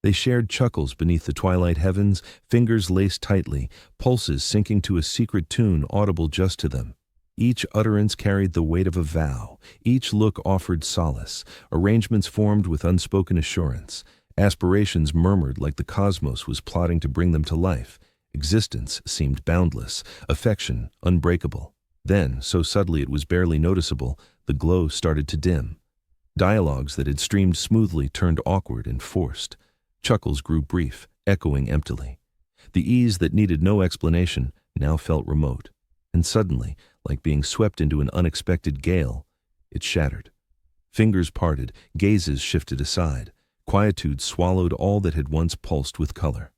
They shared chuckles beneath the twilight heavens, fingers laced tightly, pulses syncing to a secret tune audible just to them. Each utterance carried the weight of a vow. Each look offered solace. Arrangements formed with unspoken assurance. Aspirations murmured like the cosmos was plotting to bring them to life. Existence seemed boundless, affection unbreakable. Then, so subtly it was barely noticeable, the glow started to dim. Dialogues that had streamed smoothly turned awkward and forced. Chuckles grew brief, echoing emptily. The ease that needed no explanation now felt remote. And suddenly, like being swept into an unexpected gale, it shattered. Fingers parted, gazes shifted aside. Quietude swallowed all that had once pulsed with color.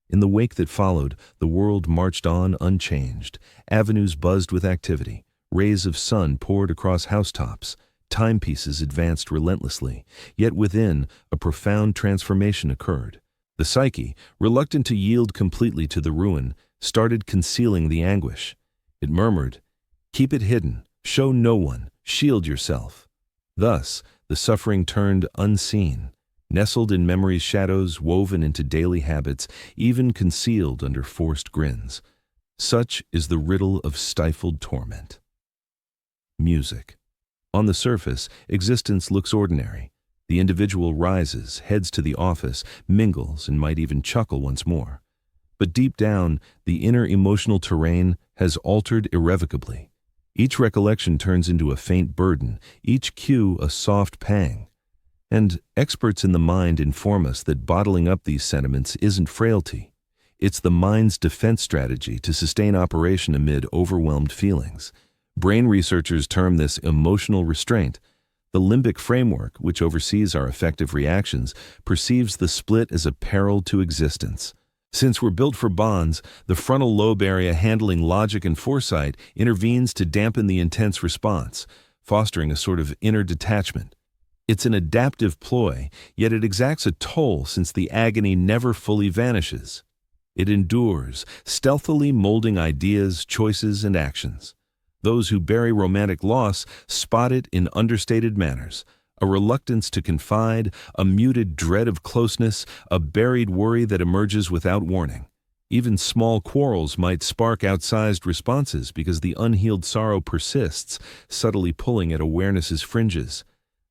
In the wake that followed, the world marched on unchanged. Avenues buzzed with activity. Rays of sun poured across housetops. Timepieces advanced relentlessly. Yet within, a profound transformation occurred. The psyche, reluctant to yield completely to the ruin, started concealing the anguish. It murmured, "Keep it hidden. Show no one. Shield yourself." Thus, the suffering turned unseen. Nestled in memory's shadows, woven into daily habits, even concealed under forced grins. Such is the riddle of stifled torment. Music. On the surface, existence looks ordinary. The individual rises, heads to the office, mingles, and might even chuckle once more. But deep down, the inner emotional terrain has altered irrevocably. Each recollection turns into a faint burden, each cue a soft pang. And experts in the mind inform us that bottling up these sentiments isn't frailty. It's the mind's defense strategy to sustain operation amid overwhelmed feelings. Brain researchers term this emotional restraint. The limbic framework, which oversees our affective reactions, perceives the split as a peril to existence. Since we're built for bonds, the frontal lobe area handling logic and foresight intervenes to dampen the intense response, fostering a sort of inner detachment. It's an adaptive ploy, yet it exacts a toll since the agony never fully vanishes. It endures, stealthily molding ideas, choices, and actions. Those who bury romantic loss spot it in understated manners. A reluctance to confide, a muted dread of closeness, a buried worry that emerges without warning. Even small quarrels might spark outsized responses because the unhealed sorrow persists, subtly pulling at awareness's fringes.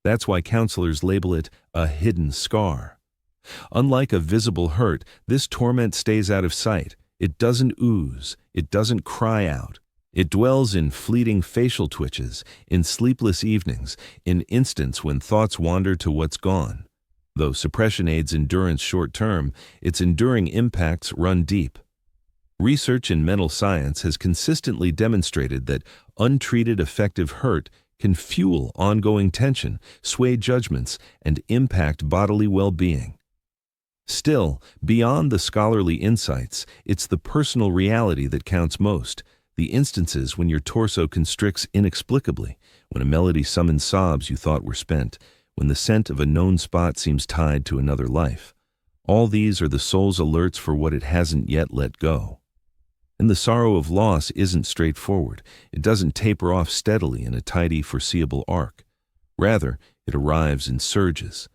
That's why counselors label it a hidden scar. Unlike a visible hurt, this torment stays out of sight. It doesn't ooze. It doesn't cry out. It dwells in fleeting facial twitches, in sleepless evenings, in instants when thoughts wander to what's gone. Though suppression aids endurance short-term, its enduring impacts run deep. Research in mental science has consistently demonstrated that untreated affective hurt can fuel ongoing tension, sway judgments, and impact bodily well-being. Still, beyond the scholarly insights, it's the personal reality that counts most. The instances when your torso constricts inexplicably, when a melody summons sobs you thought were spent, when the scent of a known spot seems tied to another life. All these are the soul's alerts for what it hasn't yet let go. And the sorrow of loss isn't straightforward. It doesn't taper off steadily in a tidy, foreseeable arc. Rather, it arrives in surges.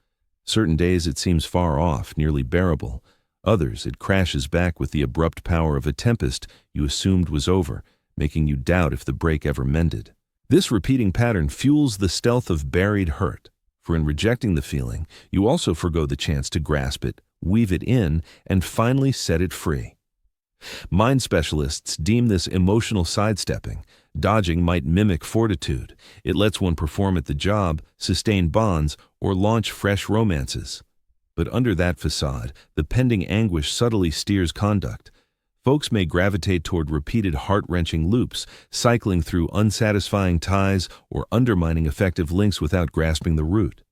Certain days it seems far off, nearly bearable. Others, it crashes back with the abrupt power of a tempest you assumed was over, making you doubt if the break ever mended. This repeating pattern fuels the stealth of buried hurt, for in rejecting the feeling, you also forgo the chance to grasp it, weave it in, and finally set it free. Mind specialists deem this emotional sidestepping. Dodging might mimic fortitude. It lets one perform at the job, sustain bonds, or launch fresh romances. But under that facade, the pending anguish subtly steers conduct. Folks may gravitate toward repeated heart-wrenching loops, cycling through unsatisfying ties or undermining effective links without grasping the root.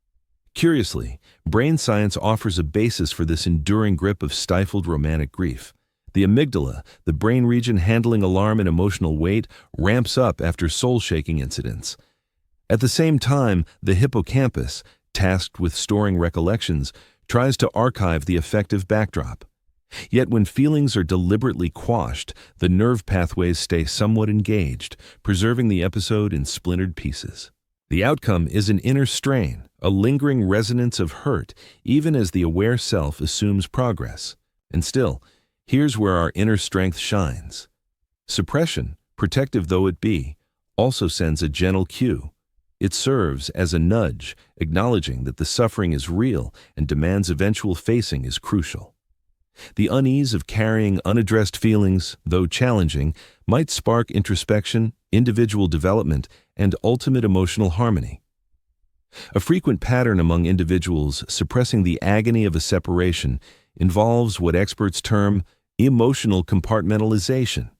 Curiously, brain science offers a basis for this enduring grip of stifled romantic grief. The amygdala, the brain region handling alarm and emotional weight, ramps up after soul-shaking incidents. At the same time, the hippocampus, tasked with storing recollections, tries to archive the affective backdrop. Yet when feelings are deliberately quashed, the nerve pathways stay somewhat engaged, preserving the episode in splintered pieces. The outcome is an inner strain, a lingering resonance of hurt, even as the aware self assumes progress. And still, here's where our inner strength shines. Suppression, protective though it be, also sends a gentle cue. It serves as a nudge, acknowledging that the suffering is real and demands eventual facing is crucial. The unease of carrying unaddressed feelings, though challenging, might spark introspection, individual development, and ultimate emotional harmony. A frequent pattern among individuals suppressing the agony of a separation involves what experts term emotional compartmentalization.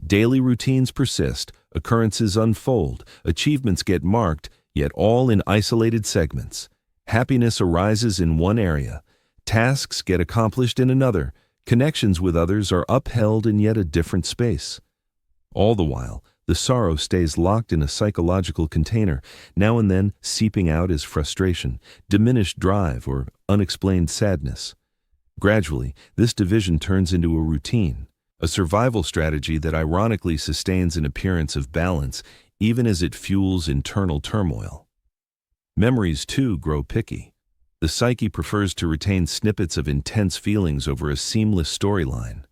Daily routines persist, occurrences unfold, achievements get marked, yet all in isolated segments. Happiness arises in one area, tasks get accomplished in another, connections with others are upheld in yet a different space. All the while, the sorrow stays locked in a psychological container, now and then seeping out as frustration, diminished drive, or unexplained sadness. Gradually, this division turns into a routine, a survival strategy that ironically sustains an appearance of balance even as it fuels internal turmoil. Memories, too, grow picky. The psyche prefers to retain snippets of intense feelings over a seamless storyline.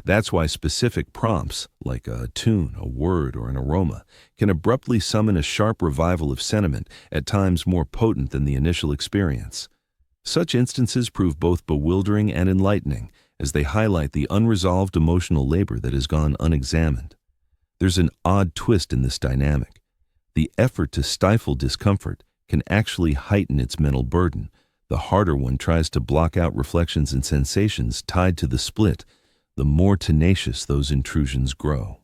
That's why specific prompts, like a tune, a word, or an aroma, can abruptly summon a sharp revival of sentiment, at times more potent than the initial experience. Such instances prove both bewildering and enlightening, as they highlight the unresolved emotional labor that has gone unexamined. There's an odd twist in this dynamic. The effort to stifle discomfort can actually heighten its mental burden. The harder one tries to block out reflections and sensations tied to the split, the more tenacious those intrusions grow.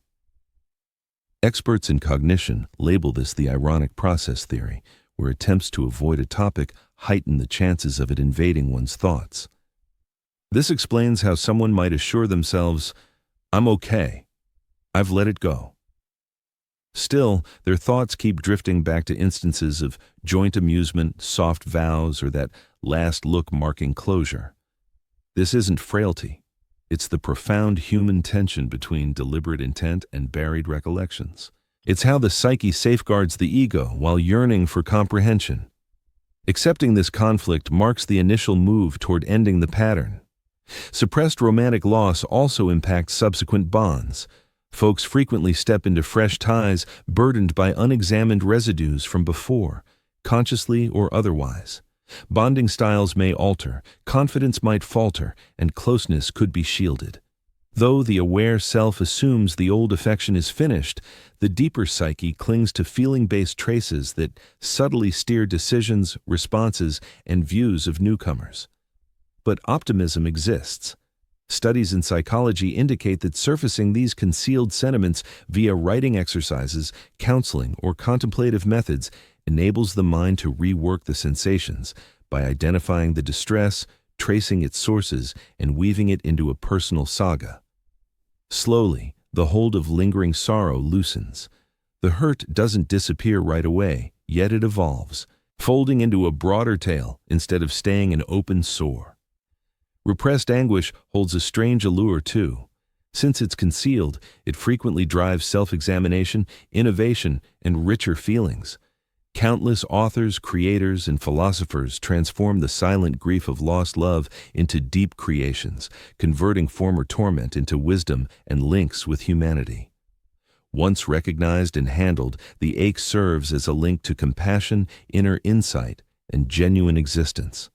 Experts in cognition label this the ironic process theory, where attempts to avoid a topic heighten the chances of it invading one's thoughts. This explains how someone might assure themselves, "I'm okay. I've let it go." Still, their thoughts keep drifting back to instances of joint amusement, soft vows, or that last look marking closure. This isn't frailty. It's the profound human tension between deliberate intent and buried recollections. It's how the psyche safeguards the ego while yearning for comprehension. Accepting this conflict marks the initial move toward ending the pattern. Suppressed romantic loss also impacts subsequent bonds. Folks frequently step into fresh ties burdened by unexamined residues from before, consciously or otherwise. Bonding styles may alter, confidence might falter, and closeness could be shielded. Though the aware self assumes the old affection is finished, the deeper psyche clings to feeling-based traces that subtly steer decisions, responses, and views of newcomers. But optimism exists. Studies in psychology indicate that surfacing these concealed sentiments via writing exercises, counseling, or contemplative methods enables the mind to rework the sensations by identifying the distress, tracing its sources, and weaving it into a personal saga. Slowly, the hold of lingering sorrow loosens. The hurt doesn't disappear right away, yet it evolves, folding into a broader tale instead of staying an open sore. Repressed anguish holds a strange allure too. Since it's concealed, it frequently drives self-examination, innovation, and richer feelings. Countless authors, creators, and philosophers transform the silent grief of lost love into deep creations, converting former torment into wisdom and links with humanity. Once recognized and handled, the ache serves as a link to compassion, inner insight, and genuine existence.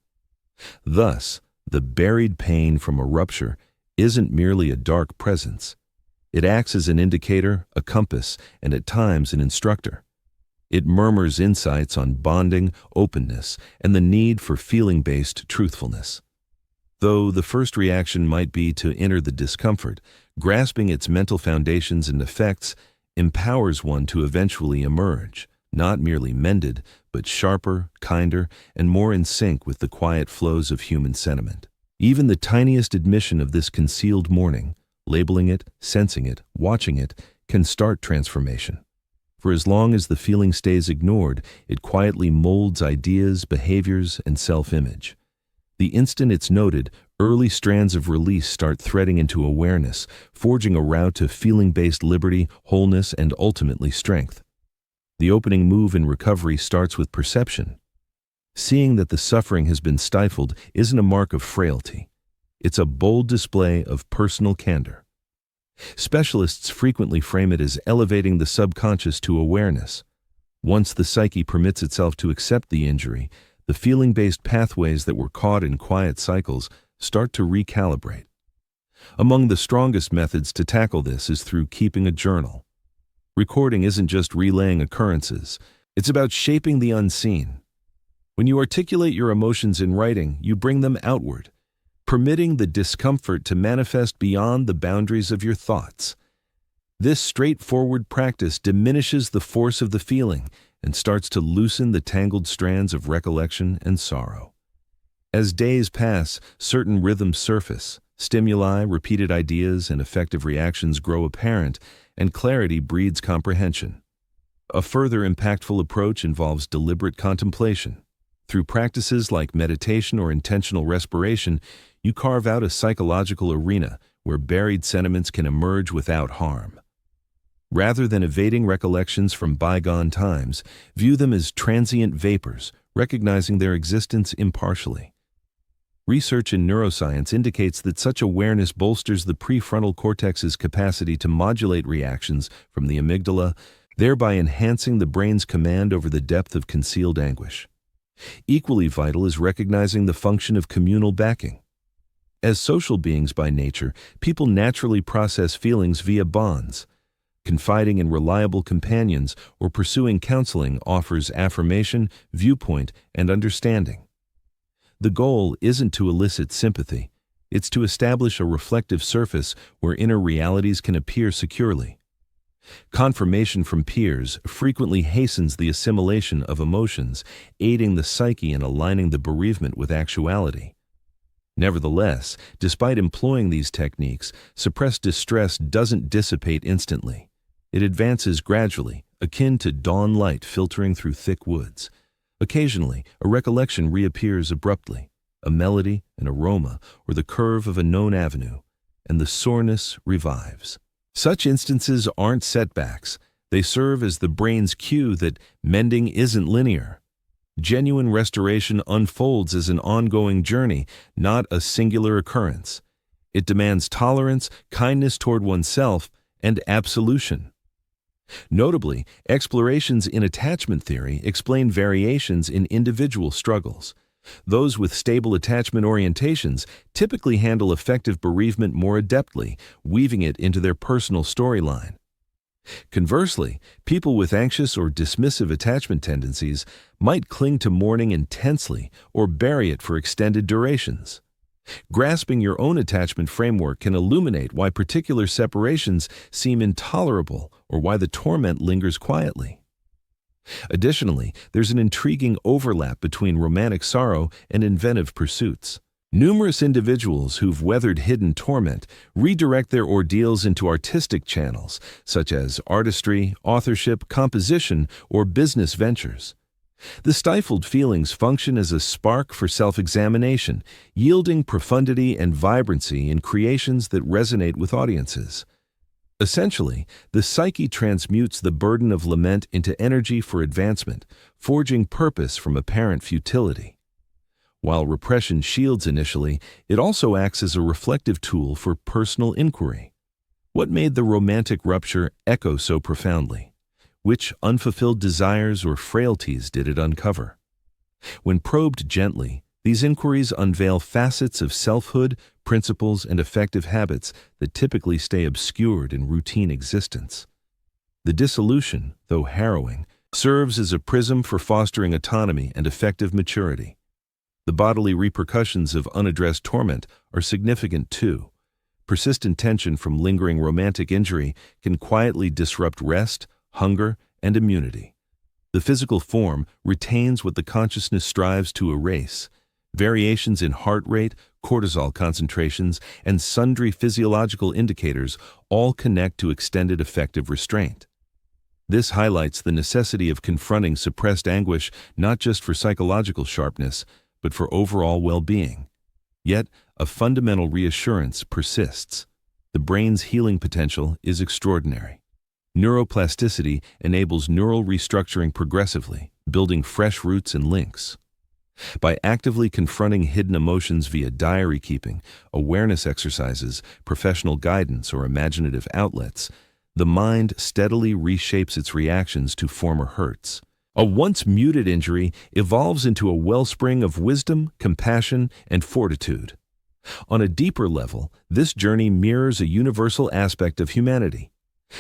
Thus, the buried pain from a rupture isn't merely a dark presence. It acts as an indicator, a compass, and at times an instructor. It murmurs insights on bonding, openness, and the need for feeling-based truthfulness. Though the first reaction might be to enter the discomfort, grasping its mental foundations and effects empowers one to eventually emerge, not merely mended, but sharper, kinder, and more in sync with the quiet flows of human sentiment. Even the tiniest admission of this concealed mourning, labeling it, sensing it, watching it, can start transformation. For as long as the feeling stays ignored, it quietly molds ideas, behaviors, and self-image. The instant it's noted, early strands of release start threading into awareness, forging a route to feeling-based liberty, wholeness, and ultimately strength. The opening move in recovery starts with perception. Seeing that the suffering has been stifled isn't a mark of frailty. It's a bold display of personal candor. Specialists frequently frame it as elevating the subconscious to awareness. Once the psyche permits itself to accept the injury, the feeling-based pathways that were caught in quiet cycles start to recalibrate. Among the strongest methods to tackle this is through keeping a journal. Recording isn't just relaying occurrences, it's about shaping the unseen. When you articulate your emotions in writing, you bring them outward, permitting the discomfort to manifest beyond the boundaries of your thoughts. This straightforward practice diminishes the force of the feeling and starts to loosen the tangled strands of recollection and sorrow. As days pass, certain rhythms surface, stimuli, repeated ideas, and effective reactions grow apparent, and clarity breeds comprehension. A further impactful approach involves deliberate contemplation. Through practices like meditation or intentional respiration, you carve out a psychological arena where buried sentiments can emerge without harm. Rather than evading recollections from bygone times, view them as transient vapors, recognizing their existence impartially. Research in neuroscience indicates that such awareness bolsters the prefrontal cortex's capacity to modulate reactions from the amygdala, thereby enhancing the brain's command over the depth of concealed anguish. Equally vital is recognizing the function of communal backing. As social beings by nature, people naturally process feelings via bonds. Confiding in reliable companions or pursuing counseling offers affirmation, viewpoint, and understanding. The goal isn't to elicit sympathy, it's to establish a reflective surface where inner realities can appear securely. Confirmation from peers frequently hastens the assimilation of emotions, aiding the psyche in aligning the bereavement with actuality. Nevertheless, despite employing these techniques, suppressed distress doesn't dissipate instantly. It advances gradually, akin to dawn light filtering through thick woods. Occasionally, a recollection reappears abruptly, a melody, an aroma, or the curve of a known avenue, and the soreness revives. Such instances aren't setbacks. They serve as the brain's cue that mending isn't linear. Genuine restoration unfolds as an ongoing journey, not a singular occurrence. It demands tolerance, kindness toward oneself, and absolution. Notably, explorations in attachment theory explain variations in individual struggles. Those with stable attachment orientations typically handle effective bereavement more adeptly, weaving it into their personal storyline. Conversely, people with anxious or dismissive attachment tendencies might cling to mourning intensely or bury it for extended durations. Grasping your own attachment framework can illuminate why particular separations seem intolerable or why the torment lingers quietly. Additionally, there's an intriguing overlap between romantic sorrow and inventive pursuits. Numerous individuals who've weathered hidden torment redirect their ordeals into artistic channels, such as artistry, authorship, composition, or business ventures. The stifled feelings function as a spark for self-examination, yielding profundity and vibrancy in creations that resonate with audiences. Essentially, the psyche transmutes the burden of lament into energy for advancement, forging purpose from apparent futility. While repression shields initially, it also acts as a reflective tool for personal inquiry. What made the romantic rupture echo so profoundly? Which unfulfilled desires or frailties did it uncover? When probed gently, these inquiries unveil facets of selfhood, principles, and effective habits that typically stay obscured in routine existence. The dissolution, though harrowing, serves as a prism for fostering autonomy and effective maturity. The bodily repercussions of unaddressed torment are significant too. Persistent tension from lingering romantic injury can quietly disrupt rest, hunger, and immunity. The physical form retains what the consciousness strives to erase. Variations in heart rate, cortisol concentrations, and sundry physiological indicators all connect to extended effective restraint. This highlights the necessity of confronting suppressed anguish not just for psychological sharpness, but for overall well-being. Yet, a fundamental reassurance persists. The brain's healing potential is extraordinary. Neuroplasticity enables neural restructuring progressively, building fresh roots and links. By actively confronting hidden emotions via diary keeping, awareness exercises, professional guidance, or imaginative outlets, the mind steadily reshapes its reactions to former hurts. A once muted injury evolves into a wellspring of wisdom, compassion, and fortitude. On a deeper level, this journey mirrors a universal aspect of humanity.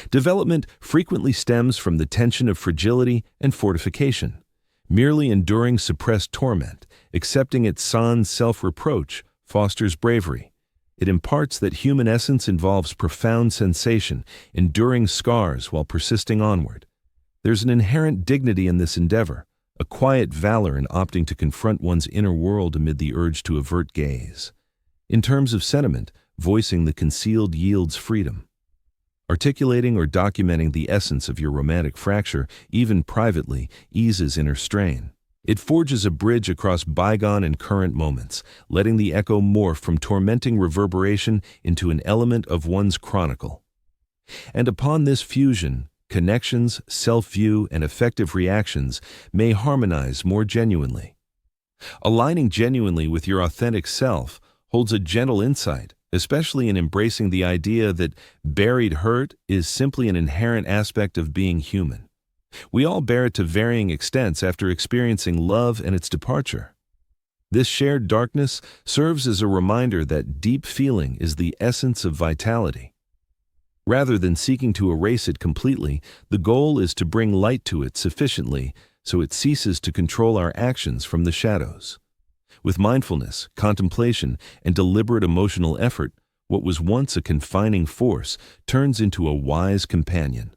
Development frequently stems from the tension of fragility and fortification. Merely enduring suppressed torment, accepting it sans self-reproach, fosters bravery. It imparts that human essence involves profound sensation, enduring scars while persisting onward. There's an inherent dignity in this endeavor, a quiet valor in opting to confront one's inner world amid the urge to avert gaze. In terms of sentiment, voicing the concealed yields freedom. Articulating or documenting the essence of your romantic fracture, even privately, eases inner strain. It forges a bridge across bygone and current moments, letting the echo morph from tormenting reverberation into an element of one's chronicle. And upon this fusion, connections, self-view, and effective reactions may harmonize more genuinely. Aligning genuinely with your authentic self holds a gentle insight, especially in embracing the idea that buried hurt is simply an inherent aspect of being human. We all bear it to varying extents after experiencing love and its departure. This shared darkness serves as a reminder that deep feeling is the essence of vitality. Rather than seeking to erase it completely, the goal is to bring light to it sufficiently so it ceases to control our actions from the shadows. With mindfulness, contemplation, and deliberate emotional effort, what was once a confining force turns into a wise companion.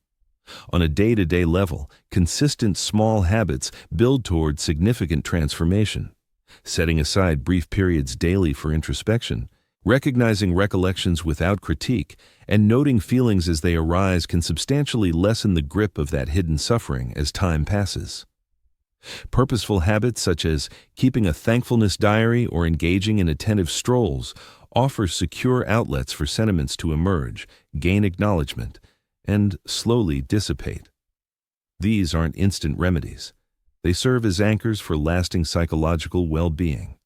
On a day-to-day level, consistent small habits build toward significant transformation. Setting aside brief periods daily for introspection, recognizing recollections without critique, and noting feelings as they arise can substantially lessen the grip of that hidden suffering as time passes. Purposeful habits such as keeping a thankfulness diary or engaging in attentive strolls offer secure outlets for sentiments to emerge, gain acknowledgement, and slowly dissipate. These aren't instant remedies. They serve as anchors for lasting psychological well-being.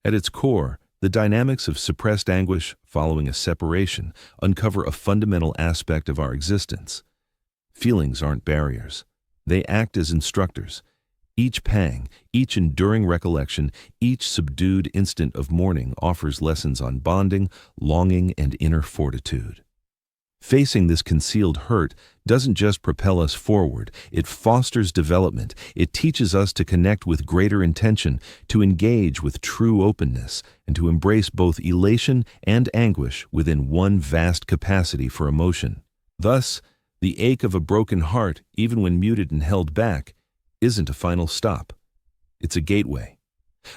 At its core, the dynamics of suppressed anguish following a separation uncover a fundamental aspect of our existence. Feelings aren't barriers. They act as instructors. Each pang, each enduring recollection, each subdued instant of mourning offers lessons on bonding, longing, and inner fortitude. Facing this concealed hurt doesn't just propel us forward, it fosters development. It teaches us to connect with greater intention, to engage with true openness, and to embrace both elation and anguish within one vast capacity for emotion. Thus, the ache of a broken heart, even when muted and held back, isn't a final stop. It's a gateway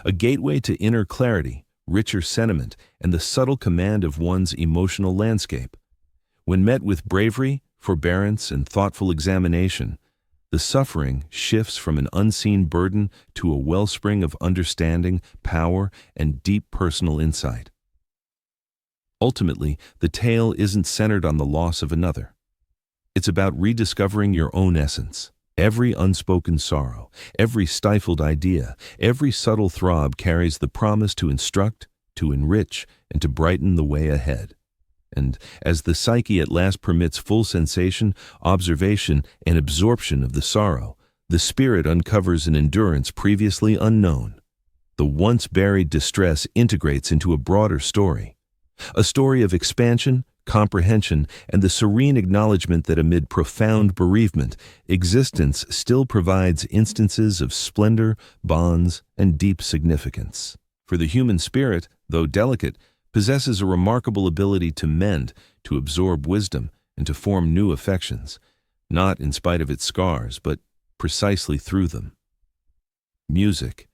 to inner clarity, richer sentiment, and the subtle command of one's emotional landscape. When met with bravery, forbearance, and thoughtful examination, the suffering shifts from an unseen burden to a wellspring of understanding, power, and deep personal insight. Ultimately, the tale isn't centered on the loss of another. It's about rediscovering your own essence. Every unspoken sorrow, every stifled idea, every subtle throb carries the promise to instruct, to enrich, and to brighten the way ahead. And as the psyche at last permits full sensation, observation, and absorption of the sorrow, the spirit uncovers an endurance previously unknown. The once buried distress integrates into a broader story. A story of expansion, comprehension, and the serene acknowledgement that amid profound bereavement, existence still provides instances of splendor, bonds, and deep significance. For the human spirit, though delicate, possesses a remarkable ability to mend, to absorb wisdom, and to form new affections, not in spite of its scars, but precisely through them. Music,